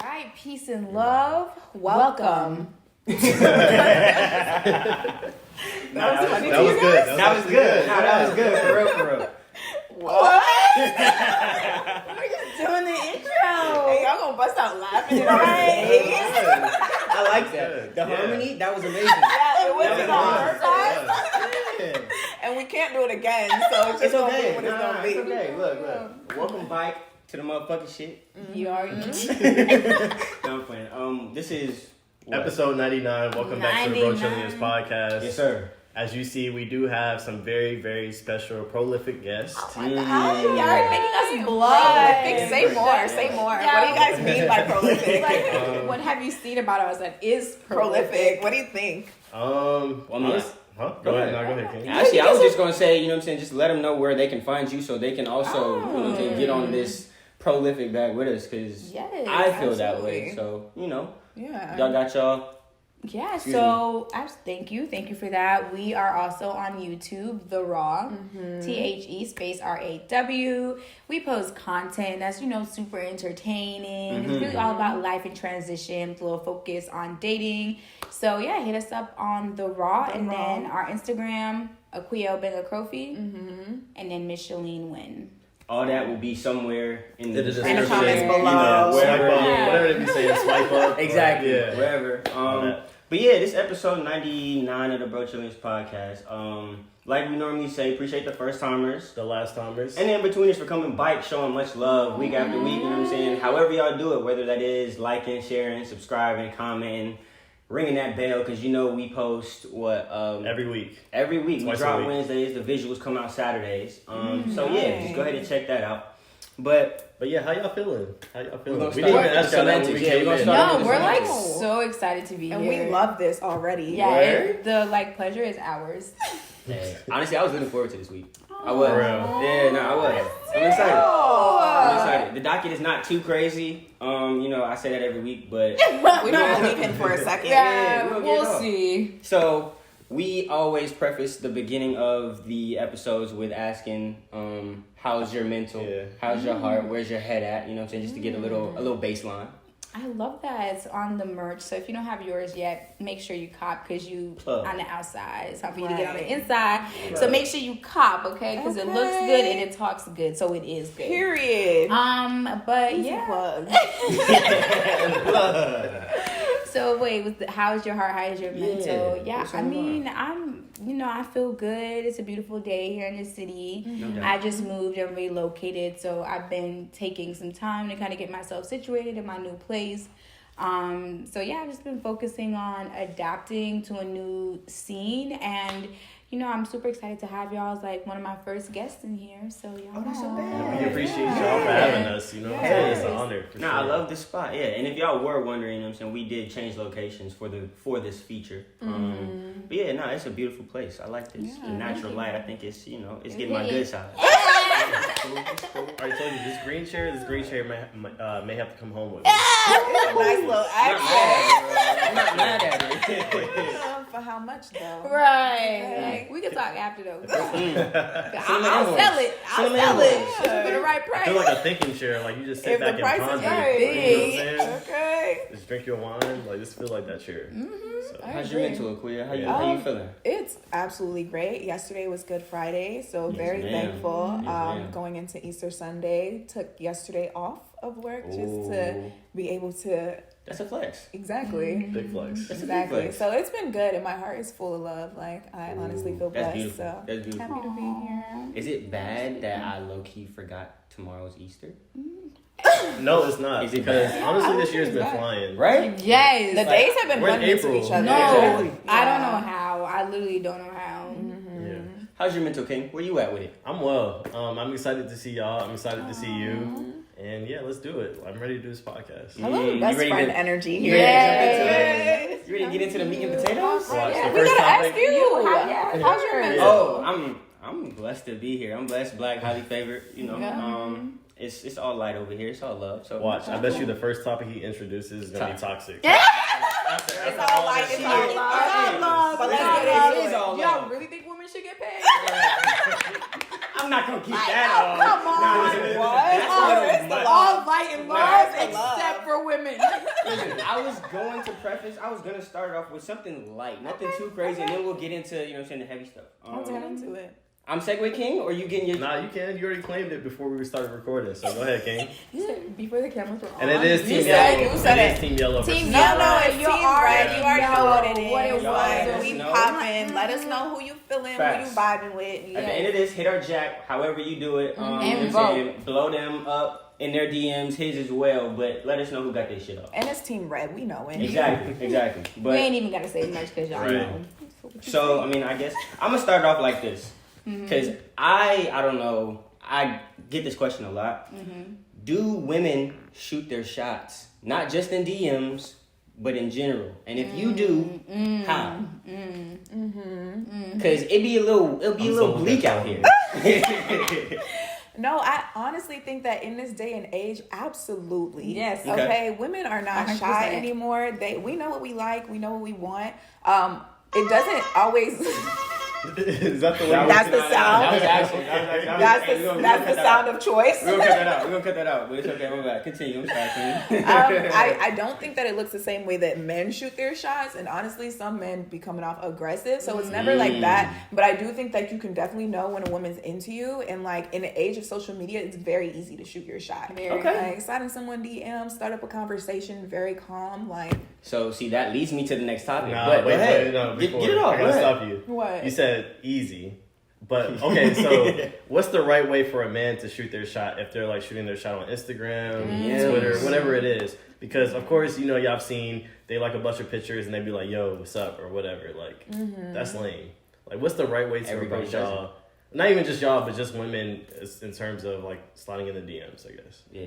right, peace and love. Welcome. That was good. That was good. No, that was good. For real. What? We're just doing the intro. Hey, y'all gonna bust out laughing in our face. I like that. The harmony, that was amazing. Yeah, it was That on. And we can't do it again, so it's just gonna be what it's gonna be. It's okay. Look. Welcome back to the motherfucking shit. You already No, I'm playing. This is episode 99. Welcome back to the Brochillians podcast. Yes, sir. As you see, we do have some very, very special, prolific guests. Oh my God, y'all are making us blood. Say more. Yeah. What do you guys mean by prolific? like, what have you seen about us that is Prolific. What do you think? Go ahead, King. Actually, I was just gonna say, you know what I'm saying, just let them know where they can find you, so they can also, you know what I'm saying, get on this prolific bag with us, because I feel that way. So, you know, y'all got y'all. Yeah, so thank you for that. We are also on YouTube, The Raw, THE space RAW. We post content that's, super entertaining. It's really all about life and transition, with a little focus on dating. So yeah, hit us up on The Raw, then our Instagram, Aquio Bengakrofi, and then Micheline Wynn. All that will be somewhere in the description. In the comments below. Whatever they be saying, swipe up. Exactly. Yeah. Wherever. But yeah, this episode 99 of the Brochillians podcast. Like we normally say, appreciate the first timers, the last timers, and then between us for coming back, showing much love week after week. You know what I'm saying? However y'all do it, whether that is liking, sharing, subscribing, commenting, ringing that bell, because we post every week. Every week. Twice we drop Wednesdays. The visuals come out Saturdays. So yeah, just go ahead and check that out. But yeah, how y'all feeling? We didn't even ask y'all that when we came in. No, we're like so excited to be here. And we love this already. Yeah, the pleasure is ours. Yeah. Honestly, I was looking forward to this week. I was. For real. Yeah, no, I was. I'm excited. I'm excited. The docket is not too crazy. I say that every week, but we don't believe him for a second. Yeah, we'll see. So we always preface the beginning of the episodes with asking, how's your mental? Yeah. How's your heart? Where's your head at? You know what I'm saying? Just to get a little baseline. I love that. It's on the merch. So if you don't have yours yet, make sure you cop, because you on the outside. It's time for you to get on the inside. Right. So make sure you cop, okay? Because it looks good and it talks good. So it is good. Period. But yeah. So wait, how's your heart? How's your mental? Yeah, I mean, I feel good. It's a beautiful day here in the city. I just moved and relocated, so I've been taking some time to kind of get myself situated in my new place. So yeah, I've just been focusing on adapting to a new scene, and I'm super excited to have y'all as one of my first guests in here. So y'all. Oh, that's so bad. We appreciate y'all for having us. It's an honor. Sure. I love this spot. Yeah, and if y'all were wondering, I'm saying we did change locations for this feature. But yeah, it's a beautiful place. I like this. The natural light. I think it's it's getting my good side. Cool. I already told you this green chair may have to come home with me. Nice little action. I'm not mad at it. For how much though? Right. We can talk after though. I'll sell it. For the right price. I feel like a thinking chair. You just sit back and ponder. Right. You know what I'm saying? Okay. Just drink your wine. Just feel like that chair. So. How's your mental, Aquia? How you feeling? It's absolutely great. Yesterday was Good Friday, so very thankful. Going into Easter Sunday, took yesterday off of work just to be able to. That's a flex. Exactly. Big flex. Exactly. So it's been good, and my heart is full of love. I honestly feel blessed. Beautiful. So that's beautiful. Happy to be here. Is it bad that I low-key forgot tomorrow's Easter? No, it's not. Is it because honestly, this year's been flying. Right? Yes. The days have been running into each other. No, exactly. I don't know how. I literally don't know how. Yeah. How's your mental, King? Where you at with it? I'm well. I'm excited to see y'all. I'm excited to see you. And yeah, let's do it. I'm ready to do this podcast. I love best friend energy here. You ready to get into the meat and potatoes? We gotta ask you. How's your mental? Oh, I'm blessed to be here. I'm blessed, black, highly favored. It's all light over here. It's all love. So watch. I bet you the first topic he introduces is gonna be toxic. It's all light. It's all love. But let's get into it. Y'all really think women should get paid? I'm not gonna keep that on. Come on, what? It's the All light and Mars It's the love. except for women. Listen, I was gonna start off with something light, nothing too crazy, and then we'll get into, you know what I'm saying, the heavy stuff. Let's get into it. I'm Segway King, or you getting your... Nah, you can. You already claimed it before we started recording, so go ahead, King. Before the cameras were on. And it is Team You Yellow. said It is it. Team Yellow. Team versus Yellow. No, it's You Team already Red. You already know what it is. what it was. Y'all We know. popping. Let us know who you feeling, Facts. who you vibing with. At the end of this, hit our jack, however you do it. You know what I'm vote. saying? Blow them up in their DMs, his as well, but let us know who got this shit off. And it's Team Red. We know it. Exactly. We But ain't even gotta say much because y'all Right. know. so, I mean, I guess I'm gonna start off like this. Because I don't know, I get this question a lot. Do women shoot their shots? Not just in DMs, but in general. And if you do, how? Because it'll be a little bleak out here. No, I honestly think that in this day and age, absolutely. Yes. Okay. Women are not 100%. shy anymore. We know what we like. We know what we want. It doesn't always. Is that the way? That's the sound. That was actually. That's the sound of choice. We're gonna cut that out. But it's okay. We're back. Continue. I'm sorry. I don't think that it looks the same way that men shoot their shots, and honestly, some men be coming off aggressive, so it's never like that. But I do think that you can definitely know when a woman's into you, and like in the age of social media, it's very easy to shoot your shot. Okay. Like sliding someone DM, start up a conversation, very calm. Like So see, that leads me to the next topic. Nah, but wait, go ahead. no, Get before. it off. I Go gotta ahead. stop you. What? You said easy. But, okay, so what's the right way for a man to shoot their shot if they're, like, shooting their shot on Instagram, Twitter, whatever it is? Because, of course, you know, y'all have seen, they like a bunch of pictures and they be like, yo, what's up, or whatever. Like, that's lame. Like, what's the right way to Everybody approach does y'all? Not even just y'all, but just women in terms of, like, sliding in the DMs, I guess. Yeah.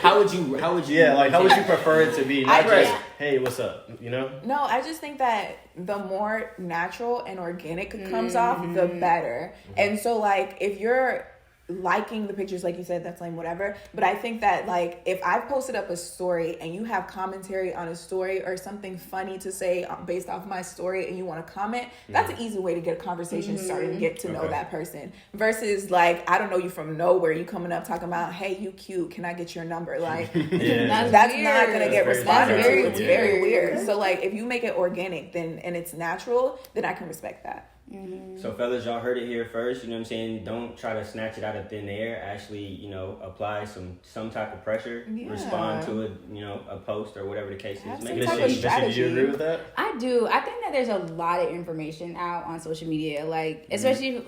How would you? Yeah, like, how would you prefer it to be? Not I- just, hey, what's up, you know? No, I just think that the more natural and organic it comes off, the better. And so, like, if you're liking the pictures, like you said, that's lame, whatever. But I think that, like, if I've posted up a story and you have commentary on a story or something funny to say based off my story and you want to comment, that's an easy way to get a conversation started and get to know that person. Versus, like, I don't know you from nowhere. You coming up talking about, hey, you cute. Can I get your number? Like, that's weird. not going to get That's responded very to. It's weird. very weird. So, like, if you make it organic and it's natural, then I can respect that. So, fellas, y'all heard it here first. You know what I'm saying? Don't try to snatch it out of thin air. Actually, you know, apply some type of pressure. Yeah. Respond to a post or whatever the case is. Have Make some it type shit. of strategy. Do you agree with that? I do. I think that there's a lot of information out on social media, like especially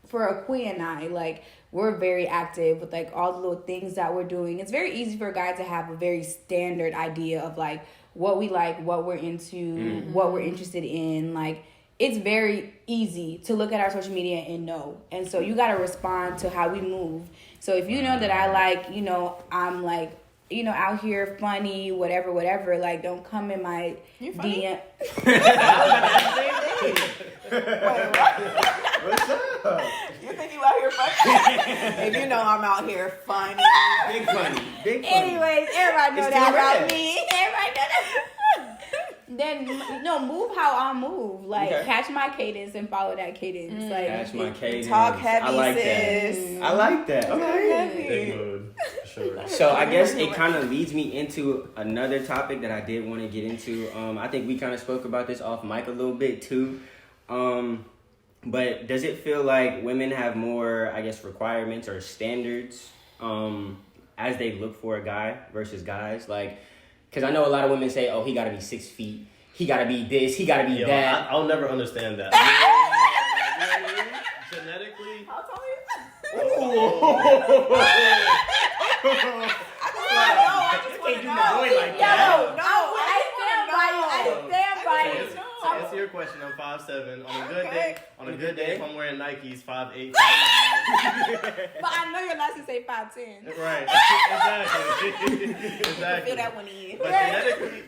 for a queen and I, like we're very active with like all the little things that we're doing. It's very easy for a guy to have a very standard idea of like what we like, what we're into, what we're interested in. Like it's very easy to look at our social media and know. And so you got to respond to how we move. So if you know that I like, you know, I'm like, you know, out here funny, whatever, like don't come in my DM. What's up? You think you out here funny? If you know I'm out here funny. Big funny. Anyways, everybody know It's that still about red. me. Everybody know that. Then move how I move. Like catch my cadence and follow that cadence. Like Catch my cadence. Talk heavy, I like sis. that. I like that. Heavy. Big mood. Sure. So I guess it kind of leads me into another topic that I did want to get into. I think we kind of spoke about this off mic a little bit too. But does it feel like women have more, I guess, requirements or standards as they look for a guy versus guys? Like, because I know a lot of women say, oh, he got to be 6 feet. He got to be this. He got to be that. I'll never understand that. You know what I mean? Genetically. How tall are you? I just want to know. I stand by it. To answer your question, I'm 5'7". On a good day, if I'm wearing Nikes, 5'8". But I know your license say 5'10". Right. Exactly. Feel that one in.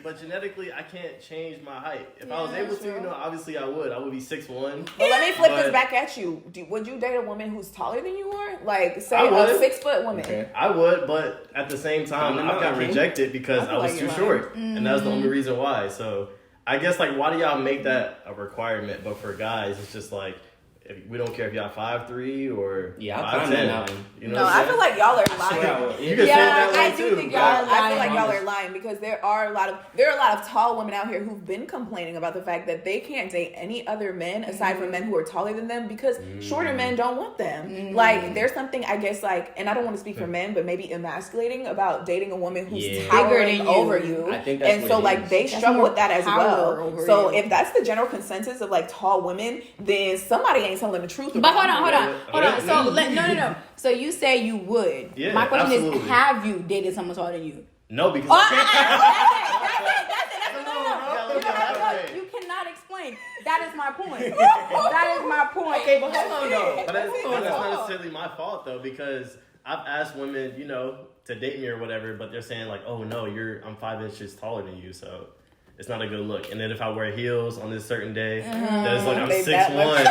But genetically, I can't change my height. If I was able to, you know, obviously I would. I would be 6'1". But let me flip this back at you. Would you date a woman who's taller than you are? Like, say I a would. 6 foot woman. Okay. I would, but at the same time, No, I've got okay. rejected because I feel I was like too you're short, and that's the only reason why. So I guess like, why do y'all make that a requirement? But for guys, it's just like we don't care if y'all 5'3" or Yeah, I'll climb that mountain. You know No, what I'm I feel like y'all are lying. You can say it that way I do too. think y'all. I feel like y'all are lying because there are a lot of tall women out here who've been complaining about the fact that they can't date any other men aside from men who are taller than them because shorter men don't want them. Like there's something I guess like, and I don't want to speak for men, but maybe emasculating about dating a woman who's towering over you. I think that's and so like they struggle with that as well. So if that's the general consensus of like tall women, then somebody ain't telling the truth. But hold on. So no. So you say you would. Yeah, my question absolutely. is, have you dated someone taller than you? No, because That's it. You cannot explain. That is my point. That is my point. Okay, but hold on though. But that's not necessarily my fault though, because I've asked women, to date me or whatever, but they're saying like, "Oh no, I'm 5 inches taller than you, so it's not a good look." And then if I wear heels on this certain day, then it's like I'm 6'1".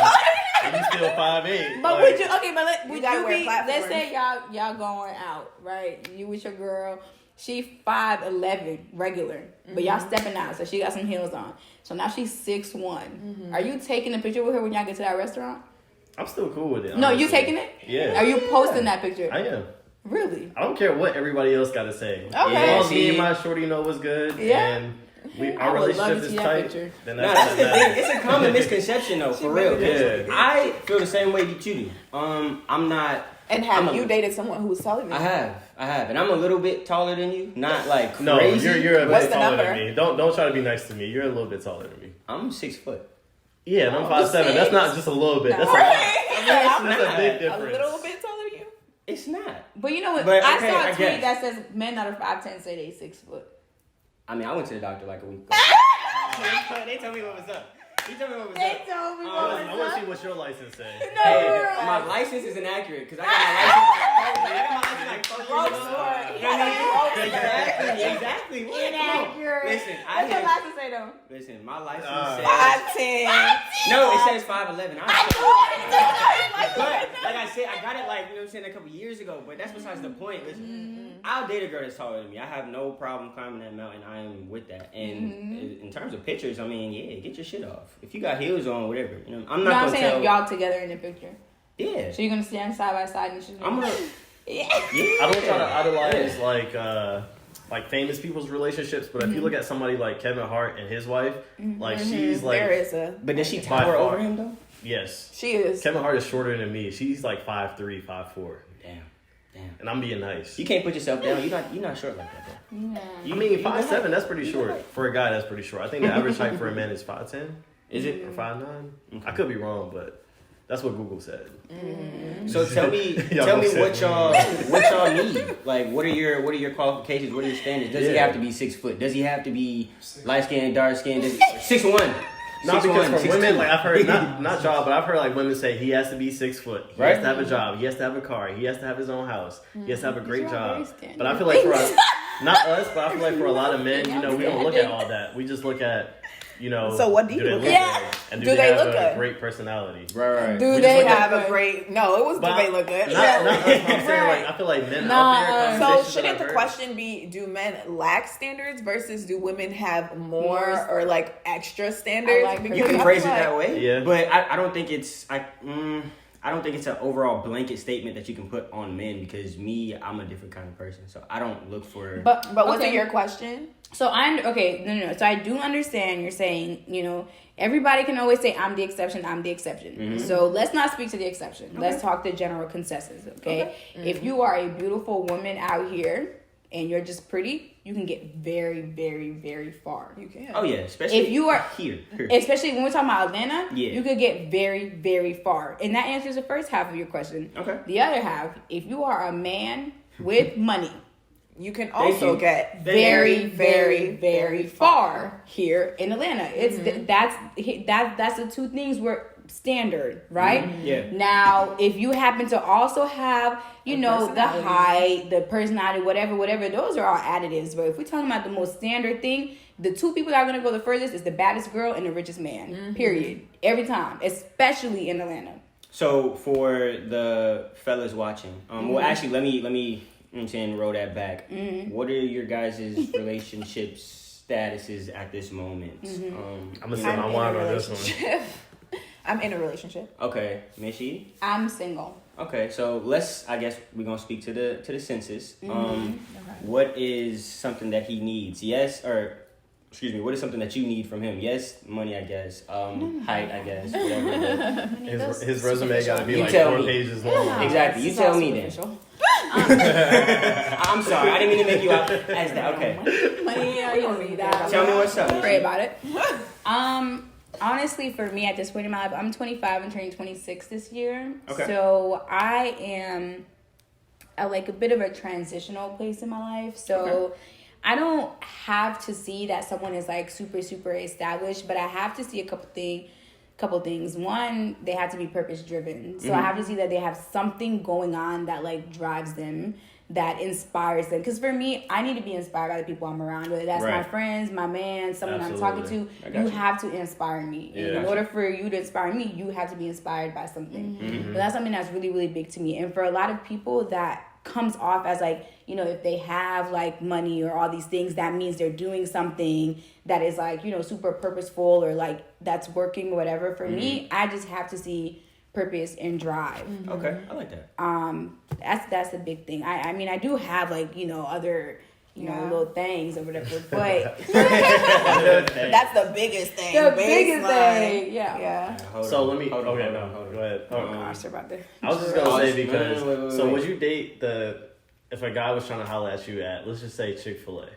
And you still 5'8". But like, would you? Okay, but would you be? platforms. Let's say y'all going out, right? You with your girl. She 5'11", regular, but y'all stepping out, so she got some heels on. So now she's 6'1". Are you taking a picture with her when y'all get to that restaurant? I'm still cool with it. No, honestly. you taking it? Yeah. Are you posting that picture? I am. Really? I don't care what everybody else got to say. Okay. As long as me and my shorty know what's good, and our relationship is tight, then That's the thing. that's It's a common misconception though, for real. Yeah. I feel the same way that you do. I'm not. And have you dated someone who was taller than you? I have, and I'm a little bit taller than you. Not like crazy. No, you're a What's bit the taller number? than me. Don't try to be nice to me. You're a little bit taller than me. I'm 6 foot. Yeah, and I'm 5'7". That's not just a little bit. That's Right. that's a big A difference. little bit taller than you? It's not. But you know what? But, I okay, saw I a tweet guess. that says men that are 5'10" say they 6 foot. I mean, I went to the doctor like a week ago. They told me what was up. He told me what was up. told me I want to see what your license says. Hey, my license is inaccurate because I got my license like 4 years ago. Exactly. What? Inaccurate. Listen, What's your license say though? Listen, my license says 5'10". no. It says 5'11". But like I said, I got it like a couple years ago. But that's besides the point. Listen, I'll date a girl that's taller than me. I have no problem climbing that mountain. I am with that. And in terms of pictures, I mean, yeah, get your shit off. If you got heels on, whatever. I'm not gonna saying tell y'all together in the picture. Yeah. So you're gonna stand side by side and shit. I'm gonna. Yeah. I don't try to idolize like famous people's relationships, but if you look at somebody like Kevin Hart and his wife, like she's like, There is a. But does she By tower far. over him though? yes, She is. Kevin Hart is shorter than me. She's like 5'3", 5'4", Damn. and I'm being nice. You can't put yourself down. You're not short like that though. Yeah. You mean 5'7"? That's pretty short for a guy. That's pretty short. I think the average height for a man is 5'10". Is it? Or 5'9"? I could be wrong, but that's what Google said. So tell me Y'all what said y'all need. Like, what are your qualifications? What are your standards? Does he Yeah. have to be 6 foot? Does he have to be light skinned, dark skinned? 6'1". Not because for 6'2". women, like I've heard, not y'all, but I've heard like women say he has to be 6 foot. He Right? has to have a job. He has to have a car. He has to have his own house. He has to have a great These are job. very standard But I feel like not us, but I feel like for a lot of men, we don't look at all that. We just look at, So what do you they look look at? good? And Do do they they have look a good? great personality? Right. Do We they just look have at- a great? No, it was. Do they look good? Not us, but I'm saying Right. like I feel like men Nah, out there. So conversations that shouldn't I've the heard- question be: do men lack standards versus do women have more or like extra standards? I like Because You I can feel phrase it like- that way. Yeah. But I don't think it's I don't think it's an overall blanket statement that you can put on men because I'm a different kind of person. So I don't look for. But wasn't okay. your question? So no. So I do understand you're saying, everybody can always say I'm the exception. So let's not speak to the exception. Okay. Let's talk the general consensus. Okay. If you are a beautiful woman out here and you're just pretty, you can get very, very, very far. You can. Oh yeah, especially If you are here. Especially when we're talking about Atlanta, Yeah. you could get very, very far. And that answers the first half of your question. Okay. The other half, if you are a man with money, You can also you. get very, very, very far here in Atlanta. It's that's the two things were standard, right? Yeah. Now, if you happen to also have, the personality. height, the personality, whatever, those are all additives. But if we're talking about the most standard thing, the two people that are gonna go the furthest is the baddest girl and the richest man. Period. Every time, especially in Atlanta. So for the fellas watching, well, actually, let me. Roll that back. What are your guys' relationship statuses at this moment? I'm gonna say my wine on this one. I'm in a relationship. Okay, Mishi. I'm single. Okay, so I guess we're gonna speak to the census. Okay. What is something that he needs? Yes, or excuse me, what is something that you need from him? Yes, money, I guess. Height, I guess. Whatever. His resume got to be You like tell 4 me. pages long. Exactly. You tell me then. I'm sorry, I didn't mean to make you out as that. Okay. Money, you don't need that. Tell me what's up. Pray about it. Honestly, for me at this point in my life, I'm 25 and turning 26 this year. Okay. So I am at like a bit of a transitional place in my life. So I don't have to see that someone is like super, super established, but I have to see a couple things. One, they have to be purpose driven. So I have to see that they have something going on that like drives them, that inspires them. Because for me, I need to be inspired by the people I'm around, whether that's my friends, my man, someone I'm talking to. You have to inspire me. In order for you to inspire me, you have to be inspired by something. So that's something that's really, really big to me. And for a lot of people, that comes off as like, you know, if they have like money or all these things, that means they're doing something that is like, you know, super purposeful or like that's working or whatever. For me, I just have to see purpose and drive. Okay, I like that. That's a big thing. I mean, I do have like, you know, other, you know, little things or whatever, but that's the biggest thing. The biggest thing, yeah. So let me. Hold Go on. ahead. Gosh, about that. I was just gonna say because. Wait. So would you date if a guy was trying to holler at you at, let's just say Chick-fil-A,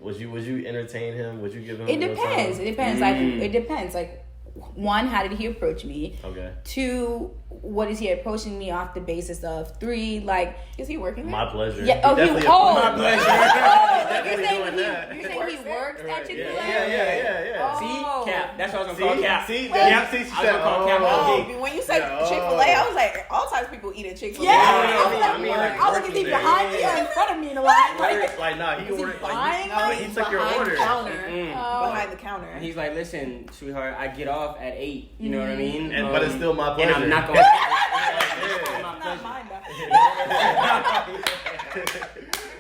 would you entertain him? Would you give him? It depends. Like it depends. Like, one, how did he approach me? Okay. 2, what is he approaching me off the basis of? 3, like, is he working there? My pleasure. Yeah. My pleasure. You're saying he works at Chick-fil-A? Yeah. See, Cap. That's what I was gonna call Cap. See, I was gonna call Cap. When you said Chick-fil-A, I was like, all types of people eat at Chick-fil-A. Yeah. I mean, I was like, is he behind me or in front of me in the line? Like, nah, he ordered. He took your order. Behind the counter. And he's like, listen, sweetheart, I get off at 8. You know what I mean? But it's still my pleasure. And I'm not gonna. Not mine, though.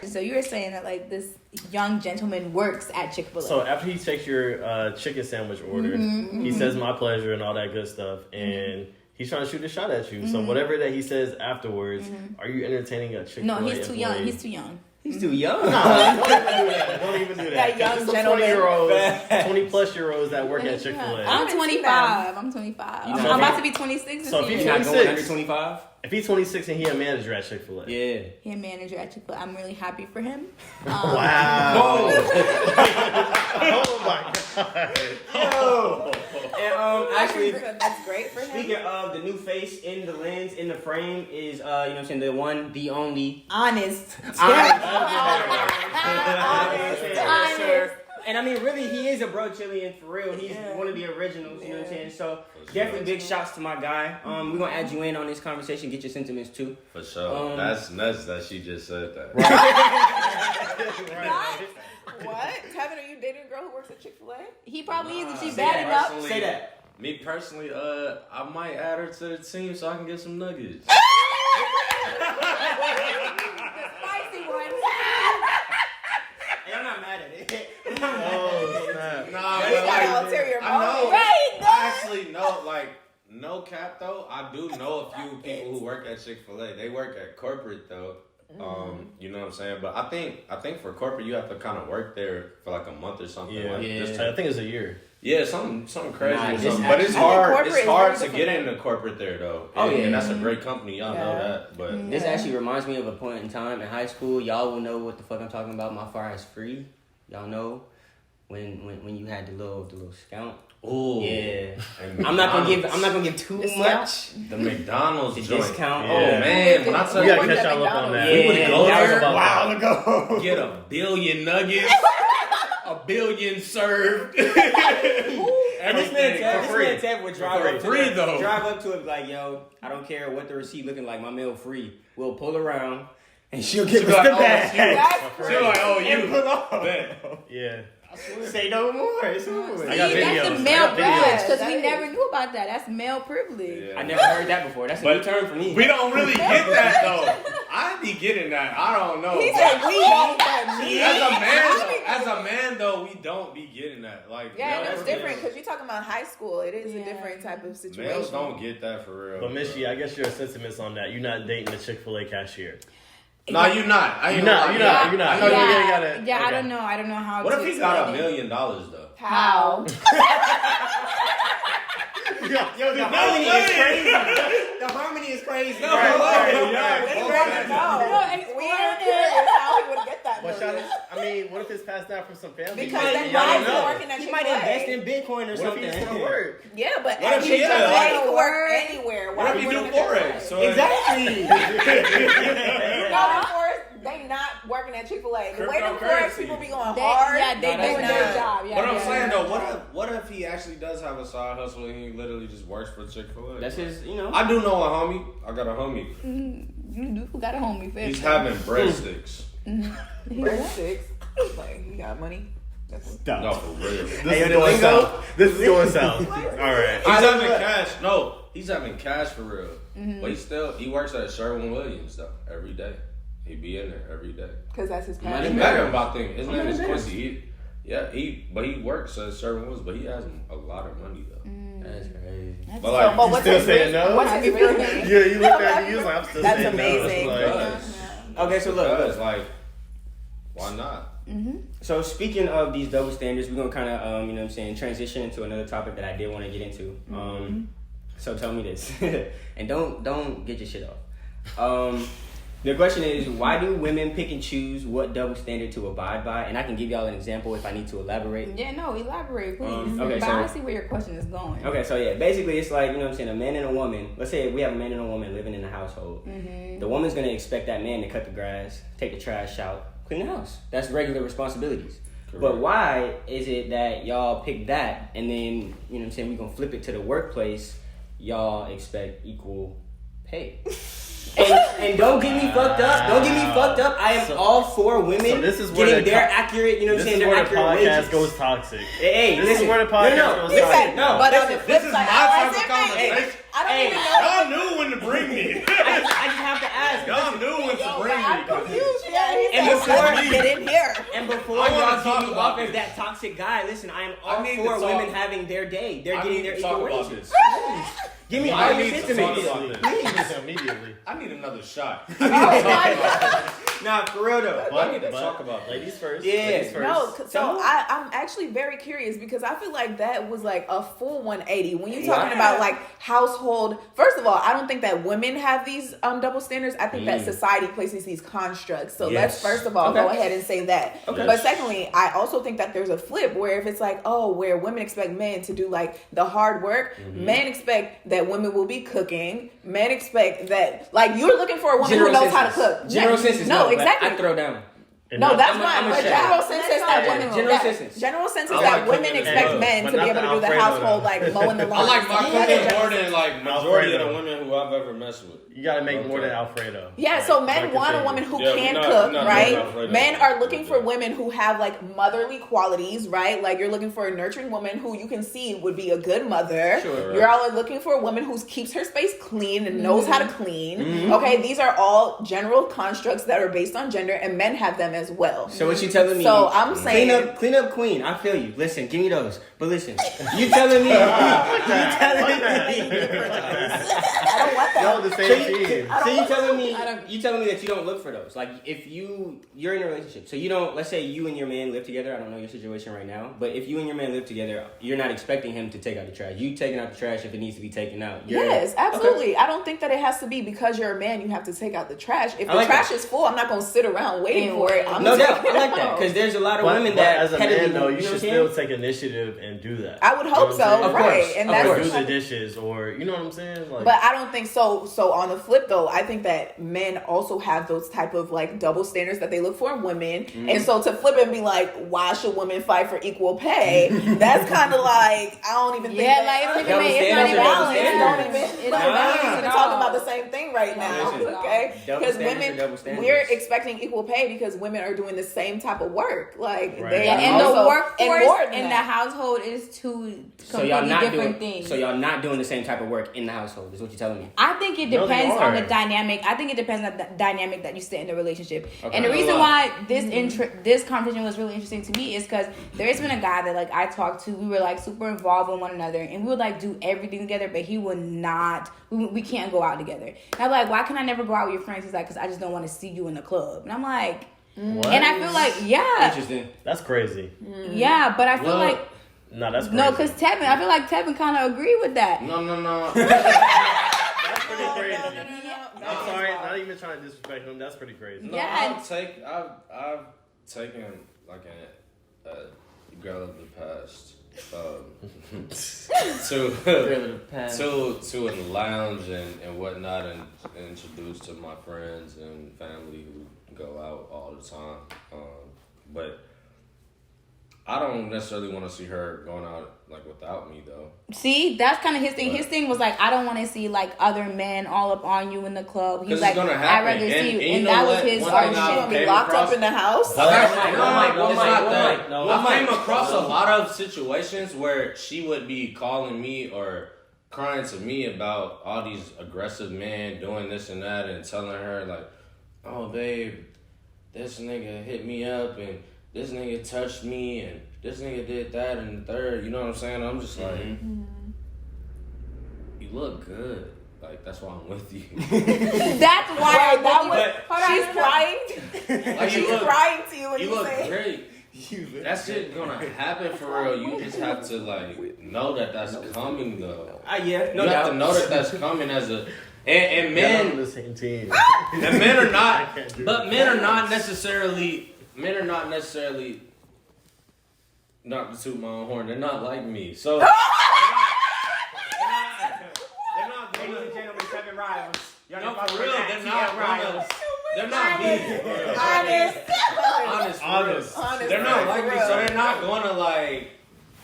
So you were saying that like this young gentleman works at Chick-fil-A. So after he takes your chicken sandwich order, he says my pleasure and all that good stuff, and he's trying to shoot a shot at you. So whatever that he says afterwards, are you entertaining a Chick-fil-A? No, he's too young. employee? He's too young. He's too young. Don't even do that. That young It's the gentleman. 20-plus-year-olds that work at Chick-fil-A. I'm 25. I'm about to be 26 So if this he's year. You're not going under 25? If he's 26 and he a manager at Chick-fil-A. Yeah. He's a manager at Chick-fil-A. I'm really happy for him. Wow. Oh my God. And actually, that's great for him. speaking of the new face in the lens, in the frame is, you know what I'm saying, the one, the only. Honest. Honest. And I mean, really, he is a Brochillian for real. He's one of the originals, you know what I'm saying? So, definitely big shouts to my guy. We're going to add you in on this conversation, get your sentiments too. For sure. That's nuts that she just said that. What? Kevin, are you dating a girl who works at Chick-fil-A? He probably is if she's Say bad that enough. personally. Say that. Me personally, I might add her to the team so I can get some nuggets. Spicy one. Hey, I'm not mad at it. Oh, snap. Nah, He's but got an like, ulterior I know. motive. Right, I actually know, like, no cap though. I do know a few people who work at Chick-fil-A. They work at corporate though. You know what I'm saying? But I think for corporate you have to kind of work there for like a month or something. Yeah, like, just I think it's a year. Yeah, something crazy Nah, or this something. But it's actually- hard. corporate It's is hard very to get different. into corporate there though. Oh, And- yeah. and that's a great company. Y'all know Yeah. that. But This actually reminds me of a point in time in high school. Y'all will know what the fuck I'm talking about. My fire is free. Y'all know when you had the little scout. ooh, Yeah. and I'm not gonna McDonald's. give too much. The McDonald's The joint. discount. Yeah. Oh man, when I tell We you gotta worked catch at y'all up on that. McDonald's. We would go Yeah, there a while ago. get a billion nuggets, a billion served. And this man Ted would drive up to free, it, though. drive up to it like, yo, I don't care what the receipt looking like, my meal free. We'll pull around and she'll give us like, the oh, bag. She's like, oh, And you. pull off. Yeah. Say no more. It's over. I got See, that's videos. the male I got videos. privilege because That we is. never knew about that. That's male privilege. Yeah. I never heard that before. That's a new term for me. We don't really get that though. I be getting that. I don't know. He said we don't. As a man though, we homie don't be getting that. Like, Yeah, and males it's different get- because you're talking about high school. It is a different type of situation. Males don't get that for real. But Missy, I guess your sentiments on that. You're not dating a Chick-fil-A cashier. No, you're not. You're not. I know Yeah, you I okay. don't know. I don't know how. What to if he explain got $1 it. million though? How? Yo, the harmony is crazy. The harmony is crazy. No, Right, right, right. No, we are curious how he would get that. But million. I mean, what if it's passed down from some family? Because Like, then y'all why don't is he know. working at He Chick-fil-A? might invest in Bitcoin or What if something. he just want to work? Yeah, but What if he- Chick-fil-A yeah, can work anywhere. What if he do Forex? So Exactly. They not working at Chick-fil-A. The way the Cryptocurrency. Forex people be going hard. Yeah, they No, doing that's their not- job. Yeah, But I'm yeah, saying yeah. though, what if he actually does have a side hustle and he literally just works for Chick-fil-A? That's his, you know. I do know a homie. I got a homie. You do got a homie face. He's having breadsticks. Breadsticks. Like, he got money. Stop. No, for real. This Hey, is yo, going the south. This is going south. All right. He's having cash. No, he's having cash for real. But he works at Sherwin-Williams though every day. He be in there every day. Because that's his He's passion. better about things. His name is Money Quincy. But he works at Sherwin-Williams, but he has a lot of money though. That's crazy. But like, But what's still his saying real- no? What's his real name? Yeah, you looked at me. You was like, I'm still That's saying amazing. no. It's like, Okay, so look. because like, why not? So speaking of these double standards, we're gonna kind of, you know what I'm saying, transition into another topic that I did want to get into. So tell me this, and don't get your shit off. The question is, why do women pick and choose what double standard to abide by? And I can give y'all an example if I need to elaborate. Yeah, no, elaborate, please. Okay, but so- I see where your question is going. Okay, so yeah, basically it's like, you know what I'm saying, a man and a woman. Let's say we have a man and a woman living in a household. The woman's gonna expect that man to cut the grass, take the trash out, clean the house. That's regular responsibilities. Correct. But why is it that y'all pick that and then, you know what I'm saying, we gonna flip it to the workplace, y'all expect equal pay? And don't get me fucked up. Don't get me fucked up. I am all for women So this is where getting the their accurate, you know what I'm This saying, is their where the accurate podcast wages. goes toxic. Hey, This listen. is where the podcast no, goes listen, toxic. no, But on listen, the This flip is side, my type as of if conversation. I don't Hey. even know. Y'all knew when to bring me. I just have to ask. Y'all knew when to bring I'm me. confused. Yeah, he And said, before- let me get in here. And before I wanna y'all talk get me about off as this. that toxic guy, listen, I am all need to for talk- women having their day. They're I getting need their to talk equal about wages. this. Give me I all your need to sentiments. talk about this. Immediately. I need another shot. Nah, for real though. I need to talk about this. Ladies first. Yeah. Ladies first. No, Tell so me. I'm actually very curious because I feel like that was like a full 180. When you're talking Yeah. about like household, first of all, I don't think that women have these double standards. I think that society places these constructs. So let's Yes. first of all Okay. go ahead and say that. Okay. But secondly, I also think that there's a flip where if it's like, oh, where women expect men to do like the hard work, men expect that women will be cooking. Men expect that like you're looking for a woman who knows how to cook. General census. No, like, exactly. I throw down. No, that's I'm a fine. But chef. general census that Yeah, women general census. general census I that like women cooking as expect well, men but to be not able to the do the Alfredo, household, though. like mowing the lawn. I like my That's cooking general more than like majority of the Alfredo. women who I've ever messed with. You gotta make more Okay. than Alfredo. Yeah, Like, so men like want a your woman who Yeah, can we're not cook, doing right? Alfredo. Men are looking for Okay. women who have like motherly qualities, right? Like you're looking for a nurturing woman who you can see would be a good mother. Sure. You're all looking for a woman who keeps her space clean and knows how to clean. Okay, these are all general constructs that are based on gender, and men have them as well. So what you telling me? So I'm saying, clean up, queen. I feel you. Listen, give me those. But listen, you telling me? I don't want that. No, the same team. So you telling me that you don't look for those? Like if you're in a relationship, so you don't. Let's say you and your man live together. I don't know your situation right now, but if you and your man live together, you're not expecting him to take out the trash. You taking out the trash if it needs to be taken out. Yes, absolutely. I don't think that it has to be because you're a man, you have to take out the trash. If I the like trash that. is full, I'm not going to sit around waiting for it. I'm No taking doubt, I it like that out. because there's a lot of But, women but that as a pettily, man, though, you know should what I'm still saying? take initiative and do that. I would hope You know what I'm so, saying? Of right? course, And of that's Or course. do the dishes, or you know what I'm saying? Like, But I don't think so. So on the flip, though, I think that men also have those type of like double standards that they look for in women. And so to flip it and be like, why should women fight for equal pay? That's kind of like I don't even think. Yeah, that, like it's Double even not standards even are double balanced. standards. don't even. It's Like, not we're not balanced even at talking all. about the same thing right now. Listen, Okay, double because standards are women double standards. we're expecting equal pay because women are doing the same type of work. Like Right. they And also, the workforce and in the household is two So y'all completely not different doing. things. So y'all not doing the same type of work in the household. Is what you're telling me. I think it No, they depends on are. the dynamic. I think it depends on the dynamic that you sit in the relationship. Okay. And the reason Hold why this conversation was really interesting to me is because there's been a guy that like I talked to. We were like super involved with one another, and we would like do everything together. But he would not. We can't go out together. And I'm like, why can I never go out with your friends? He's like, because I just don't want to see you in the club. And I'm like, What? and I feel like yeah, Interesting. That's crazy. yeah. But I feel Well, like No, that's crazy. no, because Tevin, I feel like Tevin kind of agree with that. No. That's pretty crazy. No, I'm sorry, not even trying to disrespect him. That's pretty crazy. No, Yeah. I've taken like a girl of the past to a lounge and whatnot, and introduced to my friends and family who go out all the time. But I don't necessarily want to see her going out like without me though. See, that's kind of his thing. His thing was like, I don't want to see like other men all up on you in the club. He's 'Cause like, it's gonna I'd happen. rather see you. And you And know that was what? his One Are thing you argument. I gonna be came locked across- up in the house? I came across a lot of situations where she would be calling me or crying to me about all these aggressive men doing this and that, and telling her like, "Oh, babe, this nigga hit me up, and this nigga touched me, and this nigga did that and the third." You know what I'm saying? I'm just like, you look good. Like, that's why I'm with you. That's why Wait, that was, Hold on, she's hold on. crying. Like, She's you look, crying to you when you you look say. great. That shit gonna happen for real. You just have to like know that that's coming though. Yeah, no You have doubt. to know that that's coming as a and Men on men the same team. and men are not, but men are not necessarily. Not to toot my own horn. They're not like me. So they're not Ladies and gonna. gentlemen, Kevin Riles. Y'all No, know for real, about they're T.M. not Riles. gonna. They're not me. For real. Honest. Honest. Honest. They're not like For me, real. so they're not gonna like,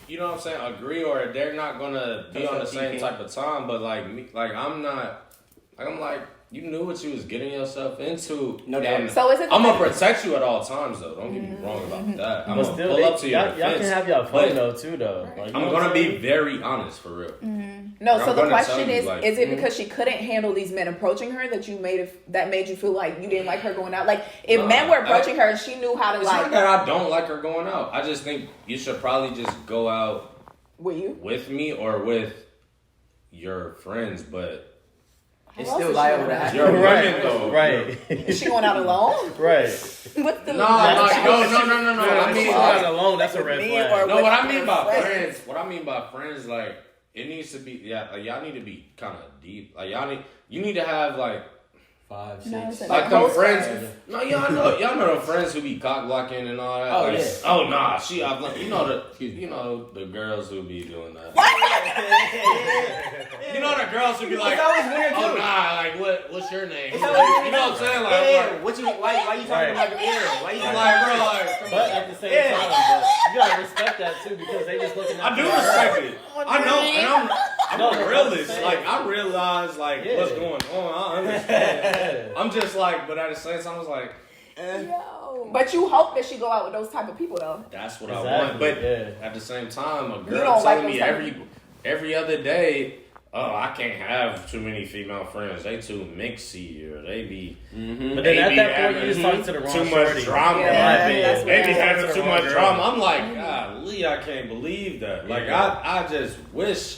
you know what I'm saying, agree, or they're not gonna be on the same type of time. But like me, like I'm not. Like I'm like, you knew what you was getting yourself into. No doubt. And So is it? I'm gonna protect you at all times, though. Don't get me wrong about that. I'm But gonna still, pull up to your y'all can defense. have y'all fun but though too, though. Like, you I'm know what gonna be saying? very honest for real. No, I'm so the gonna question tell you, is: like, is it because she couldn't handle these men approaching her that made you feel like you didn't like her going out? Like if No, men were approaching her and she knew how to It's not like, that I don't like her going out. I just think you should probably just go out will you? with me or with your friends, but It's How else still is she liable to gonna- happen. you're Right, women though. right, Is she going out alone? right. What's the No, like, no. I If mean, she's like, not alone, that's a red Me flag. or- no. with What I mean your by friends. friends, what I mean by friends, like it needs to be, yeah. Like y'all need to be kind of deep. Like you need to have like 5, 6. No, it's like Like them close friends. friends. No, y'all know the friends who be cock blocking and all that. Oh, like, yeah. Oh nah, she. You know the girls who be doing that. You know the girls who be like, It's always weird oh too. nah, like what's your name? It's You know always what weird I'm too. saying? Like, Yeah, what you? Why you talking Right. about your ear? Why you I'm talking like, about bro, your like. But at the same Yeah. time, but you gotta respect that too because they just looking at I do you. respect it. I know, and I'm No, a that's realist. what I'm Like I realize like Yeah. what's going on. I understand. I'm just like, but at the same time, I was like, Yo. But you hope that she go out with those type of people though. that's what I Exactly, want. But yeah. at the same time, a You girl don't like telling me those type of every other day, oh, I can't have too many female friends. They too mixy or they be. But then at They that be point, you just having talking to the wrong too shorty. much drama. Yeah, They that's be what having happens. too much Girl. drama. I'm like, golly, I can't believe that. Like Yeah. I just wish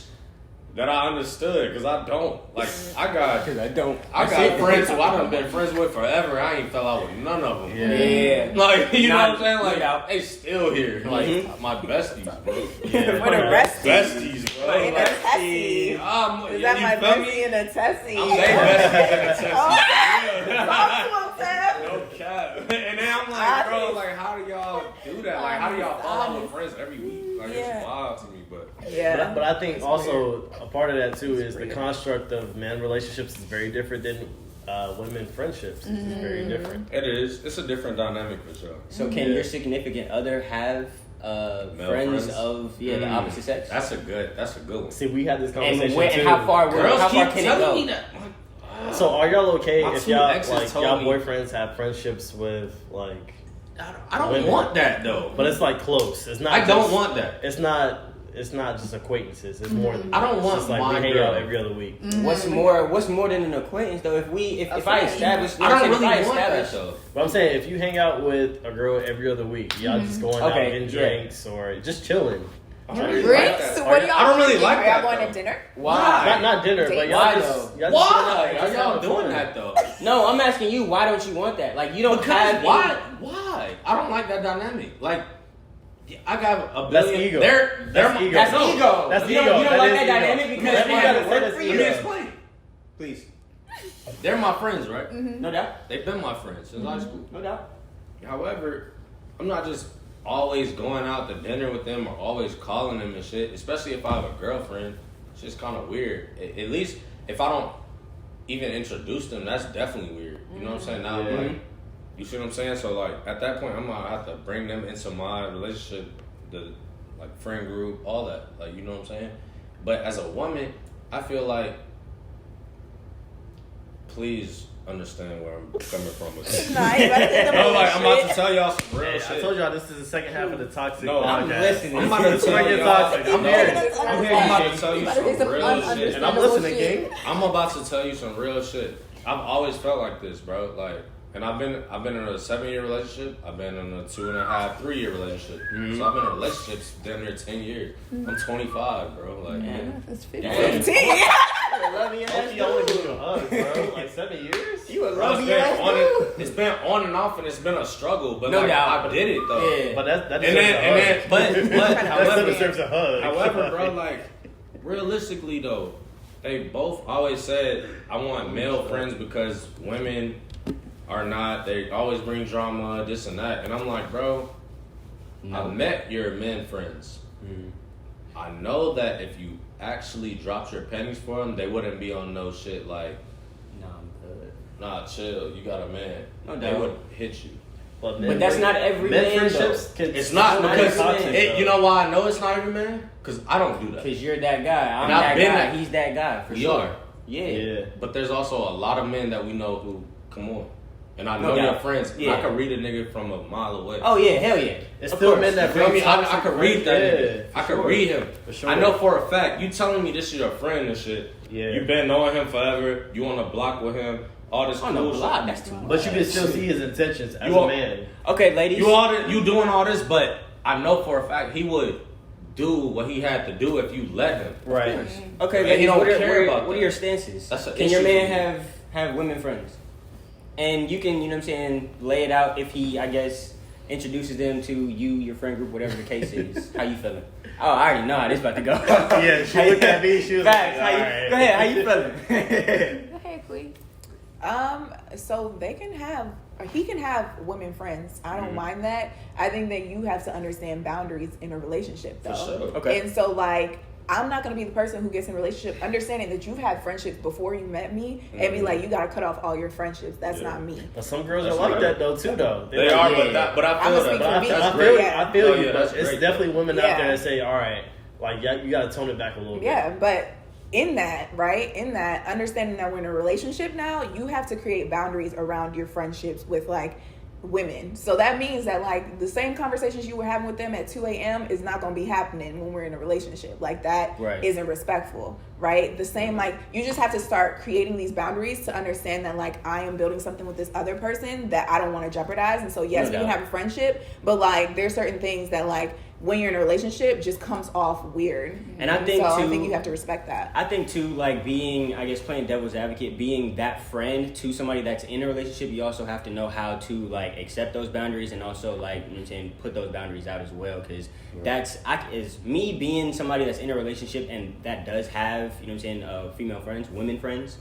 that I understood because I don't. Like I got friends who I done been friends with forever. I ain't fell out with none of them. Yeah. Like you know what I'm saying? No Like doubt. they still here. Like my besties, bro. Yeah. With a rest. Besties, bro. In a tessie. You Is that my feel me? bestie in a tessie? I'm they besties in the test. Talk to him, Sam. No cap. And then I'm like, bro, like how do y'all do that? Like how do y'all fall out with friends every week? Like Yeah. it's wild to me, but Yeah. But I think also a part of that too is the construct of man relationships is very different than women friendships. It's very different. it is. It's a different dynamic for sure. So can your significant other have Male friends friends? of the opposite sex? That's a good one. See, we had this conversation And, when, too. and how far Girls how far keep can it telling go? me that. So are y'all okay My if two y'all exes like told y'all me- boyfriends have friendships with like I don't want that though. But it's like close. It's not. I don't want that. It's not just acquaintances. It's more. I don't want just like my we hang girl out every other week. What's more than an acquaintance though? If I establish, I don't really want that though. But I'm saying if you hang out with a girl every other week, y'all just going out getting drinks or just chilling. Drinks? Like What do y'all I don't really like Are that. y'all going though. to dinner? Why? Not dinner, but y'all Why just, though? y'all just Why just are y'all having doing fun. that though? No, I'm asking you. Why don't you want that? Like you don't have Why? I don't like that dynamic. Like I got a That's billion. ego. They're That's my, ego. That's no. ego. That's you ego. Don't, you don't That like is that ego. dynamic because Let they me, gotta work for let you. me explain. Please. They're my friends, right? No doubt. They've been my friends since high school. No doubt. However, I'm not just always going out to dinner with them or always calling them and shit. Especially if I have a girlfriend, it's just kind of weird. At least if I don't even introduce them, that's definitely weird. You know what I'm saying? Now, like, you see what I'm saying? So like at that point, I'm gonna have to bring them into my relationship, the like friend group, all that. Like you know what I'm saying? But as a woman, I feel like please understand where I'm coming from with this. Nah, you about to get the No, like I'm about to bullshit. tell y'all some real Hey, shit. I told y'all this is the second half of the toxic No, podcast. I'm listening. I'm about to It's gonna tell get y'all. toxic. I'm No, hearing it. I'm about to tell you About some to say some real shit. and I'm listening, shit. gang. I'm about to tell you some real shit. I've always felt like this, bro. Like, and I've been in a 7-year relationship. I've been in a 2.5, 3-year relationship. So I've been in relationships damn near 10 years. I'm 25, bro. Like, That's Damn. 15. Hopefully y'all only give you a hug, bro. Like 7 years? You a bro, lovey ass dude. it's been on and off, and it's been a struggle. But No like, doubt. I did it though. Yeah. But that And then, but that however, deserves a hug. However, bro, like realistically though, they both always said I want male friends because women are not. They always bring drama, this and that, and I'm like, bro, I met your men friends. I know that if you actually dropped your pennies for them, they wouldn't be on no shit like, No, I'm good. nah, chill, you got a man. No They doubt. would hit you. But that's not every men man, friendships. It's not not because every man, you know why I know it's not every man? Because I don't do that. Because you're that guy. I'm And I've that been guy. that- He's that guy. For We sure. are. Yeah. Yeah. But there's also a lot of men that we know who come on. And I No know your doubt. friends. Yeah. I could read a nigga from a mile away. Oh yeah, hell yeah. It's Of still course. men that You feel bring me? I toxic could read that friends. nigga. Yeah, I could for read sure. him. For sure. I know for a fact. You telling me this is your friend and shit. Yeah. You been knowing him forever. You on the block with him. All this On cool the block, shit. that's too much. But you can still see his intentions as You a are- man. Okay, ladies. You doing all this, but I know for a fact he would do what he had to do if you let him. Right. Okay, And ladies. he don't what are, care what, about what are that. your stances? That's an Can your issue man for me. have women friends? And you can, you know what I'm saying, lay it out if he, I guess, introduces them to you, your friend group, whatever the case is. How you feeling? Oh, I already know how this about to go. Yeah, she looked at me. She was Facts. like, How you, "Alright." Go ahead. How you feeling? Go ahead, Queen. So they can have, or he can have women friends. I don't mind that. I think that you have to understand boundaries in a relationship, though. For sure. Okay. And so, like, I'm not gonna be the person who gets in a relationship understanding that you've had friendships before you met me and be like, you gotta cut off all your friendships. That's not me. But some girls That's are like right. that though too, though. They like, are, yeah. but I I'ma feel speak that. for me. I That's feel, great. I feel Oh, you, yeah, but that's it's great, definitely women Yeah. out there that say, all right, like you got to tone it back a little bit. Yeah, but in that, right? In that, understanding that we're in a relationship now, you have to create boundaries around your friendships with like women. So that means that like the same conversations you were having with them at 2 a.m. is not going to be happening when we're in a relationship. Like that Right. isn't respectful, right? The same, like you just have to start creating these boundaries to understand that like I am building something with this other person that I don't want to jeopardize. And so yes, No we can doubt. have a friendship, but like there's certain things that like when you're in a relationship just comes off weird. And I think, so I too- think you have to respect that. I think too, like being, I guess, playing devil's advocate, being that friend to somebody that's in a relationship, you also have to know how to like accept those boundaries and also like, you know what I'm saying, put those boundaries out as well. Because is me being somebody that's in a relationship and that does have, you know what I'm saying, female friends, women friends.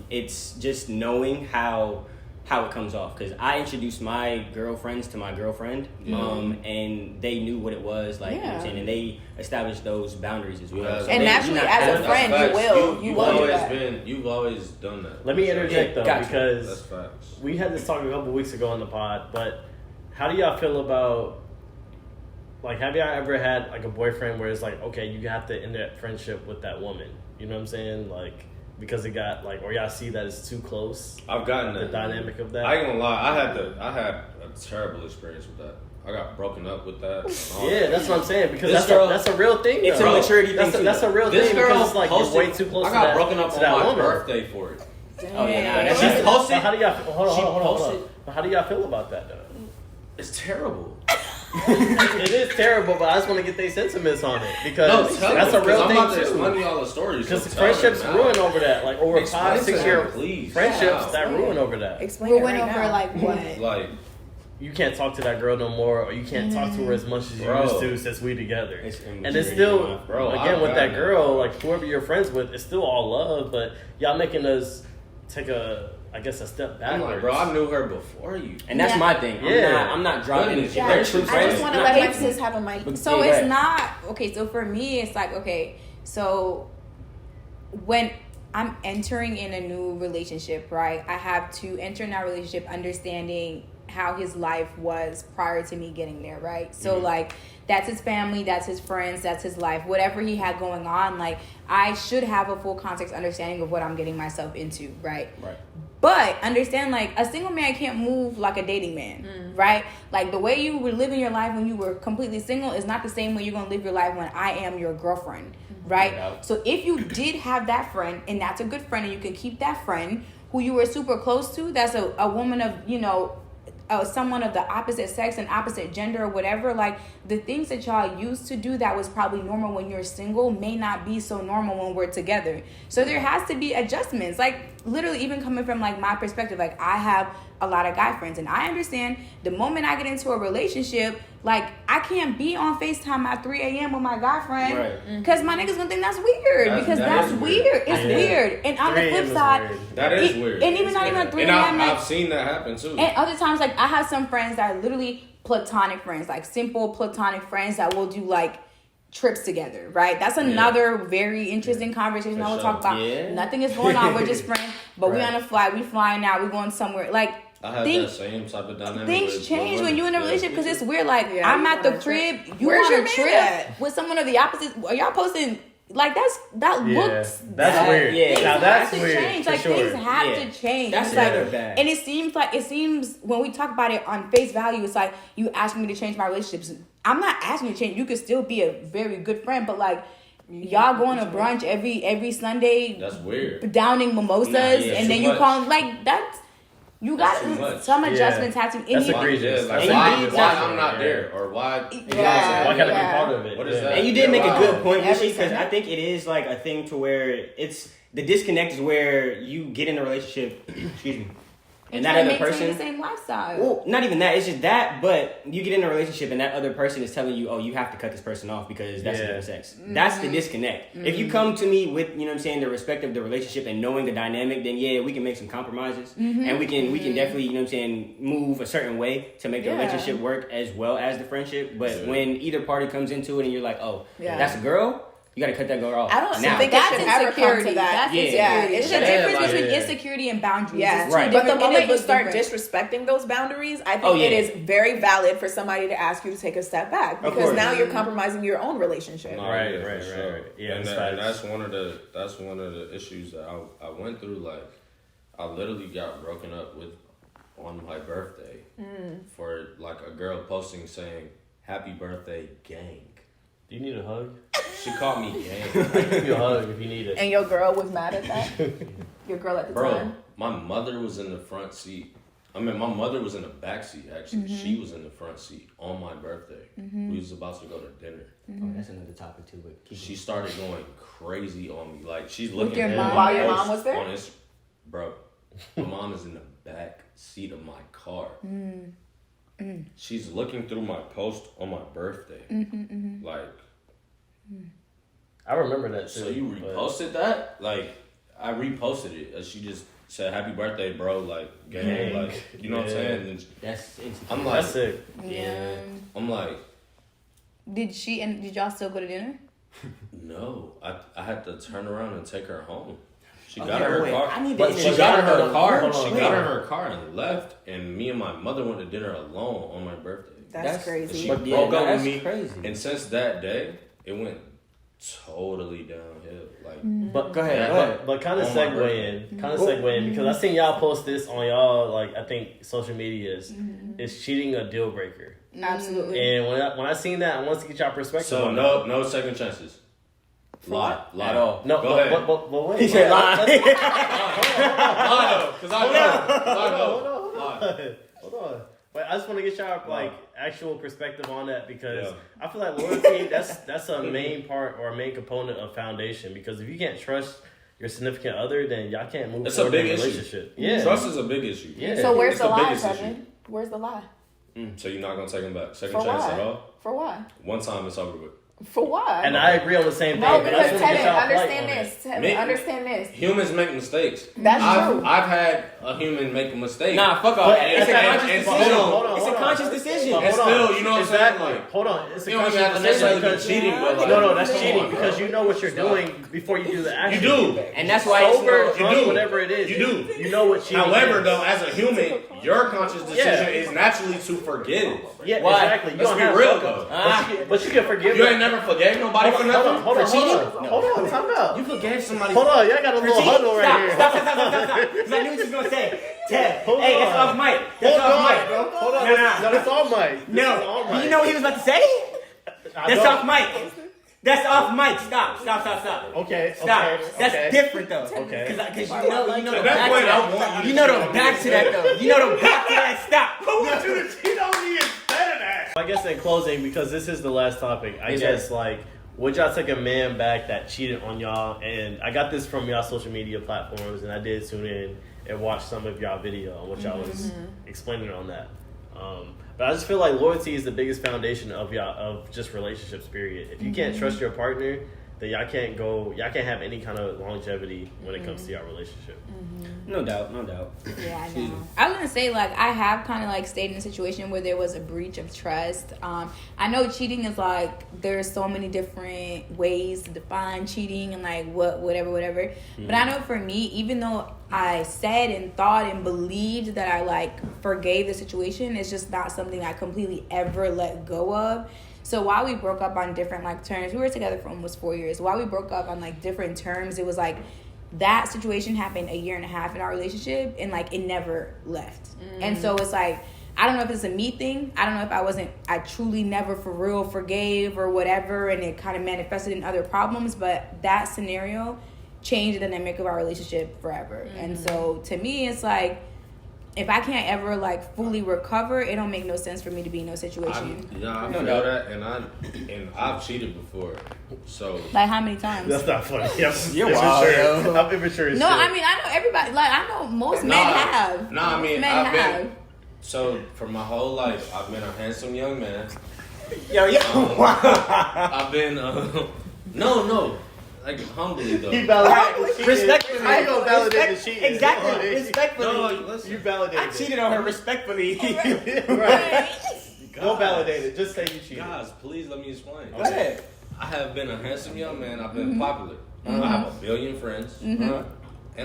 It's just knowing how it comes off, because I introduced my girlfriends to my girlfriend, and they knew what it was like, you know what I'm saying, and they established those boundaries as well. Yeah. So And they- naturally, you're not- as a That's friend, you facts. will do always that. You've always done that. Let me interject Yeah, though, gotcha. That's because facts. we had this talk a couple weeks ago on the pod. But how do y'all feel about, like, have y'all ever had like a boyfriend where it's like, okay, you have to end that friendship with that woman? You know what I'm saying? Like, because it got like, or y'all see that it's too close? I've gotten the dynamic of that. I ain't gonna lie, I had a terrible experience with that. I got broken up with that. Yeah, that's what I'm saying, because that's a real thing. It's a maturity thing. That's a real thing, because it's like you're way too close to that. I got broken up on my birthday for it. Oh yeah, she posted. How do y'all? Hold on. How do y'all feel about that though? It's terrible. It is terrible, but I just want to get their sentiments on it, because that's a real thing too. Explain y'all the stories. Because friendships ruin over that, like over 5-6 year friendships that ruin over that. Explain it right over now. like what? Like, you can't talk to that girl no more, or you can't talk to her as much as you used to since we together. And it's still, again, with that girl, like whoever you're friends with, it's still all love, but y'all making us take a step backwards. I'm like, bro, I knew her before you. And that's my thing. I'm not dropping it. Yeah. I just want to let my sis have a mic. So it's not, okay, so for me, it's like, okay, so when I'm entering in a new relationship, right, I have to enter in that relationship understanding how his life was prior to me getting there, right? So like, that's his family, that's his friends, that's his life, whatever he had going on, like, I should have a full context understanding of what I'm getting myself into, right? But understand, like, a single man can't move like a dating man, right? Like, the way you were living your life when you were completely single is not the same way you're going to live your life when I am your girlfriend, right? Yeah. So if you did have that friend, and that's a good friend, and you can keep that friend who you were super close to, that's a woman of, you know, someone of the opposite sex and opposite gender or whatever, like, the things that y'all used to do that was probably normal when you're single may not be so normal when we're together. So there has to be adjustments. Like, literally, even coming from like my perspective, like, I have a lot of guy friends, and I understand the moment I get into a relationship, like, I can't be on FaceTime at 3 a.m. with my guy friend, because my niggas gonna think that's weird, because that's weird. It's weird. And on the flip side, that is weird. And even not even at 3 a.m. And I've seen that happen too. And other times, like, I have some friends that are literally platonic friends, like simple platonic friends that will do like trips together, right? That's another very interesting conversation I will talk about. Nothing is going on, we're just friends, but we on a flight, we flying out, we going somewhere. Like, I have that same type of dynamic. Things change when you're in a relationship, because it's weird. Like, I'm at the crib, you Where's on a trip with someone of the opposite. Are y'all posting? Like, that looks that's weird. Things now that's have to weird. change. Like, things have to change. That's like, bad. And it seems when we talk about it on face value, it's like you asking me to change my relationships. I'm not asking you to change. You could still be a very good friend, but like, y'all going to brunch every Sunday. That's weird. Downing mimosas, and then you calling, like, that's. You got some adjustments have to. That's egregious. Like, why I'm not there, or why? Why can't I be part of it? What is that? And you did make a good point, because I think it is like a thing to where it's the disconnect is where you get in a relationship. Excuse me. And that other person, the same lifestyle. Well, not even that. It's just that, but you get in a relationship and that other person is telling you, "Oh, you have to cut this person off because that's different sex." Mm-hmm. That's the disconnect. Mm-hmm. If you come to me with, you know what I'm saying, the respect of the relationship and knowing the dynamic, then we can make some compromises, and we can definitely, you know what I'm saying, move a certain way to make the relationship work as well as the friendship. But when either party comes into it and you're like, "Oh, that's a girl." You gotta cut that girl off. I don't think it should ever come to that. That's insecurity. There's a difference between insecurity and boundaries. Yeah, right. But the moment you start disrespecting those boundaries, I think it is very valid for somebody to ask you to take a step back, because now you're compromising your own relationship. Right. Yeah, and that's one of the issues that I went through. Like, I literally got broken up with on my birthday for like a girl posting saying "Happy birthday, gang." Do you need a hug? She called me gang. I'll give you a hug if you need it. And your girl was mad at that? Your girl at the time? My mother was in the front seat. I mean, my mother was in the back seat, actually. Mm-hmm. She was in the front seat on my birthday. Mm-hmm. We was about to go to dinner. Mm-hmm. Oh, that's another topic, too. But she started going crazy on me. Like, she's looking at me. While your mom was there? Bro, my mom is in the back seat of my car. She's looking through my post on my birthday. Like, I remember that too. So you reposted that? Like, I reposted it. She just said, "Happy birthday, bro." Like, gang. Like, you know what I'm saying? And I'm like, that's it. Yeah. I'm like, did y'all still go to dinner? No, I had to turn around and take her home. She got her car. She got her car. She got her car and left. And me and my mother went to dinner alone on my birthday. That's crazy. She broke up with me. Crazy. And since that day, it went totally downhill. Like, Like, But go ahead. But kind of segue in because I seen y'all post this on y'all I think social media is cheating a deal breaker. Absolutely. And when I seen that, I wanted to get y'all perspective. so on no second chances. Lie At all. No, Go ahead. but wait. He said lie. Lie though, because I know. Lie. Hold on. Wait, I just want to get y'all actual perspective on that because I feel like loyalty that's a main part or a main component of foundation because if you can't trust your significant other, then y'all can't move It's a forward big in a issue. relationship. Yeah. Trust is a big issue. Yeah. So where's It's the the lie, biggest Kevin? issue. Where's the lie? So you're not gonna take him back. Second For chance why? at all. For why? One time it's over with. For why? And I agree on the same thing. No, but I because just wanna get Tevin, y'all understand plight on this. it. Tevin, Me- understand this. Humans make mistakes. That's true. I've had a human make a mistake. Nah, fuck all But that. It's a and- conscious and decision. still- hold on, It's a hold on. conscious decision. But And hold on. still, you know what I'm saying? Exactly. Like, Hold on. It's a you don't even conscious have to decision necessarily be because cheating, but like, no, that's come cheating on, because bro. you know what you're Stop. doing before you do the action. You do. And that's why it's Sober, You drunk, do. whatever it is. You do. You know what cheating However, is. though, as a human, your conscious decision is naturally to forgive. Yeah, Why? exactly. You Let's don't be have real, fuck-ups. though. But you can forgive You them. ain't never forgave nobody for nothing. Hold on, For cheating? hold on, time out. You forgave somebody. Hold on, y'all got a little huddle right here. Stop. Because I knew what you was going to say. Ted, Hold hey, on. that's off mic. That's Hold off on, mic, bro. Hold on, Nah. no, that's all mic. This is all No. mic. You know what he was about to say? I That's don't. off mic. That's off mic. Stop. Okay, Stop. okay, That's okay. different though. Okay. Because you know the At that back point, to I want that. you You to know cheat the on back me. to that though. You know the back to that. Stop. I want you to cheat on me instead of that. I guess in closing, because this is the last topic, I Yes, guess sir. would y'all take a man back that cheated on y'all? And I got this from y'all social media platforms, and I did tune in and watch some of y'all video on what y'all was explaining on that. But I just feel like loyalty is the biggest foundation of just relationships. Period. If you can't trust your partner, then y'all can't have any kind of longevity when it comes to your relationship. No doubt. Yeah, I know. I was gonna say, like, I have kind of like stayed in a situation where there was a breach of trust. I know cheating is like there's so many different ways to define cheating and like whatever. But I know for me, even though I said and thought and believed that I like forgave the situation, it's just not something I completely ever let go of. So while we broke up on different like terms, we were together for almost 4 years. While we broke up on like different terms, it was like that situation happened 1.5 years in our relationship, and like it never left. And so it's like, I don't know if it's a me thing. I don't know if I truly never for real forgave or whatever, and it kind of manifested in other problems. But that scenario changed the dynamic of our relationship forever. And so to me, it's like, if I can't ever like fully recover, it don't make no sense for me to be in no situation. I feel that, and I've cheated before, so Like how many times? That's not funny. You're wild, yo. I'm immature as No, shit. I mean, I know everybody. Like I know most men have. Nah, I mean, Most men I've have. been. So for my whole life, I've been a handsome young man. Yo. I've been no, like humbly though. He validated the cheating. Respectfully. How you gonna validate the cheating? Exactly. Respectfully. No, listen. You validated I cheated on her respectfully. Right. Don't validate it. Just say you cheated. Guys, please let me explain. Go ahead. I have been a handsome young man. I've been popular. I have 1 billion friends, and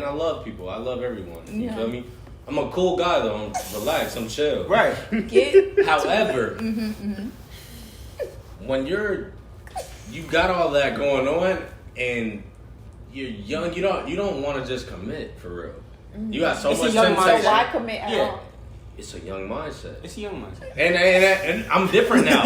I love people. I love everyone. You feel me? I'm a cool guy though. I'm relaxed. I'm chill. Right. However, when you got all that going on and you're young, you don't want to just commit for real. You got so It's a much young temptation. So why commit at all? It's a young mindset. It's a young mindset. And I'm different now.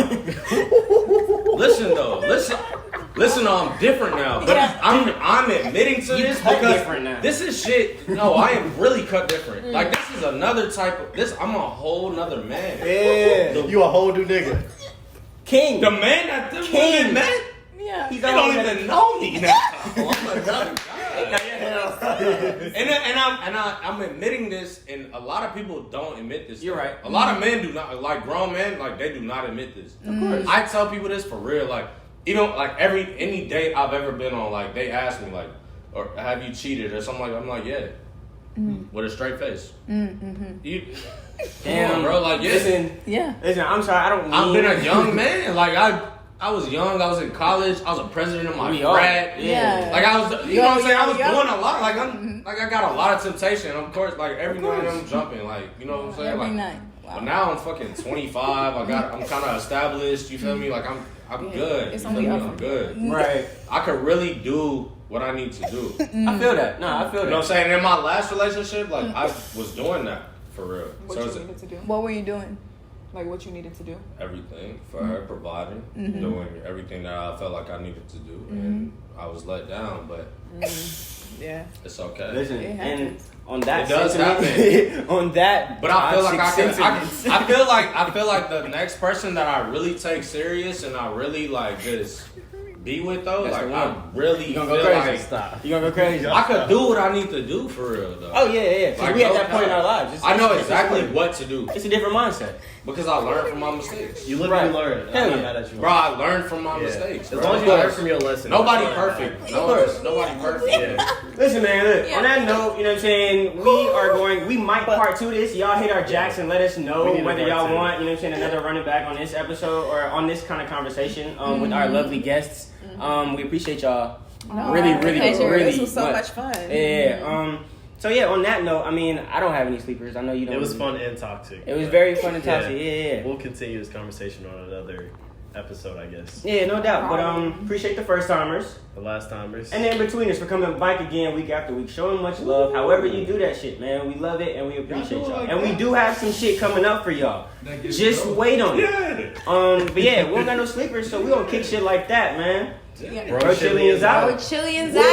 Listen, I'm different now. But I'm admitting to this cut because different now. this is shit. No, I am really cut different. Like this is another type of this. I'm a whole nother man. Yeah. You a whole new nigga. King. The man that them King. women met, Yeah. He's they all don't that- even know me now. I'm another guy. And I'm admitting this, and a lot of people don't admit this. You're stuff. right. A lot of men do not, like grown men, like they do not admit this. Of course. I tell people this for real, like even like any date I've ever been on, like they ask me like, or have you cheated or something like that? I'm like, yeah, with a straight face. You, Damn, come on, bro, like yeah. Listen, I'm sorry. I don't. I've mean- been a young man, like I was young. I was in college. I was a president of my We are. frat. Yeah. Like I was, you know what I'm saying? I was Yo. doing a lot. Like I got a lot of temptation. Of course, like every night I'm jumping. Like you know what I'm saying? Every Like night. But now I'm fucking 25. I'm kind of established. You feel me? Like I'm good. It's you only feel me? up I'm good. Right. I could really do what I need to do. I feel that. No, I feel You know what I'm saying? In my last relationship, like I was doing that for real. What you needed to do? What were you doing? Like what you needed to do? Everything for her, providing, doing everything that I felt like I needed to do, and I was let down, but Yeah. it's okay. Listen, It and happens. on that It does sentiment- on that, But I feel like toxic I sentiment- feel like the next person that I really take serious and I really like just be with though, That's like the I one. really You feel gonna go crazy? like Stop. You gonna go crazy? I could do what I need to do for real though. Oh yeah. Cause Like, we at no that point in cap. our lives. I know it's exactly different. what to do It's a different mindset. because I learned from my mistakes. You live Right. and you learn. Hell I'm yeah. not mad at you. Bro, I learned from my Yeah. mistakes. As bro. long as you learn from your lesson. Nobody that's all that perfect. matters. Nobody perfect. Yeah. Listen, man. Look. Yeah. On that note, you know what I'm saying. We might part 2 this. Y'all hit our jacks and let us We know need a whether part y'all 2. want, you know what I'm saying, another running back on this episode or on this kind of conversation with our lovely guests. We appreciate y'all. No, Really, our really, pleasure. really This was so much. much fun. Yeah. So yeah, on that note, I mean, I don't have any sleepers. I know you don't. It was fun and toxic. It was but very fun and toxic. Yeah. We'll continue this conversation on another episode, I guess. Yeah, no doubt. But appreciate the first timers. The last timers. And then between us for coming back again week after week, showing much love. However you do that shit, man, we love it and we appreciate y'all. And we do have some shit coming up for y'all. Just wait on it. But yeah, we don't got no sleepers, so we gonna kick shit like that, man. Yeah. Brochillians out. Brochillians out.